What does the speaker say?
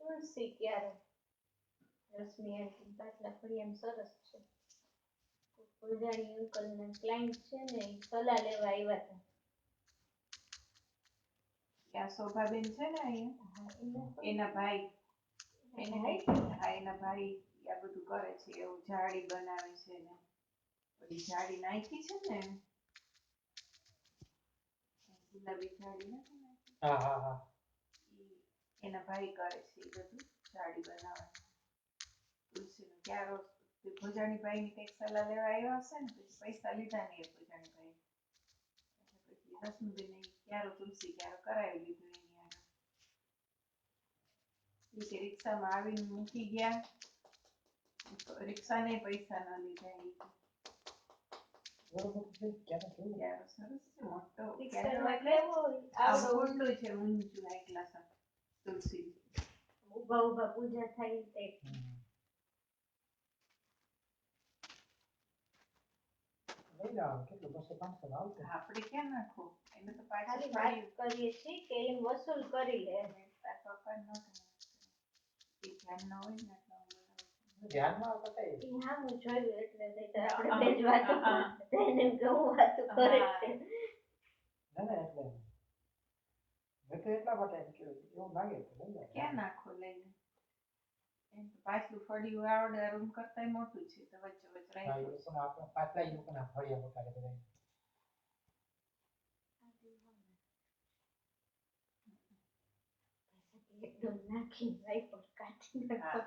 તુલસી ક્યારે રશ્મિ આંટી પાટલા ફળી એમ સરસ છે. ફૂલજાણી અંકલ ના ક્લાયન્ટ છે ને સલાહ લેવા આવ્યા હતા. ત્યાં શોભાબેન છે ને અહીંયા એના ભાઈ એના ભાઈ આ બધું કરે છે એવું જાળી બનાવે છે ને બધી જાળી નાખી છે ને ગુલાબી જાળી નથી નાખી. હા એના ભાઈ કરે છે એ બધું જાળી બનાવે તુલસીનો ક્યારો ભોજાણી ભાઈ ની કઈક સલાહ લેવા આવ્યા હશે ને પછી પૈસા લીધા નહીં ભોજાણી ભાઈ પછી રશ્મિબેન ક્યારો તુલસી ક્યારો કરાવી લીધું એની આગળ એ રિક્ષામાં આવીને મૂકી ગયા રિક્ષાને પૈસા ન લીધા એ બરોબર છે ક્યારે કેવું ક્યારો સરસ છે મોટો પિક્ચરમાં કેવો આવડો ઊંડો છે ઊંચું એકલા સર તુલસી ઉભા ઉભા પૂજા થાય તે લઈ જાવ કેટલું 200-500 આવશે. આપણે ક્યાં નાખો એને તો ખાલી પાછી વાત કરીએ છીએ કે એમ વસૂલ કરી લે પપ્પા ન એ ધ્યાન ન હોય ને ધ્યાનમાં પતાય હા હું જોયું એટલે આપણે બે જ વાતો એને ગૌ વાતો કરે છે. ના એટલે મેં તો એટલા માટે એમ કીધું એવું લાગે તો લઈ જાવ ક્યાં નાખો લઈને એમ તો પાછલું ફળિયું આવડે રૂમ કરતા મોટું છે તો વચ્ચે વચ્ચે હા રાખ્યું એ પણ આપણે પાછલા ઈ લોકોના ફળિયા બતાડે બધા એકદમ નાખી રાઈ પર કાઢી નાખો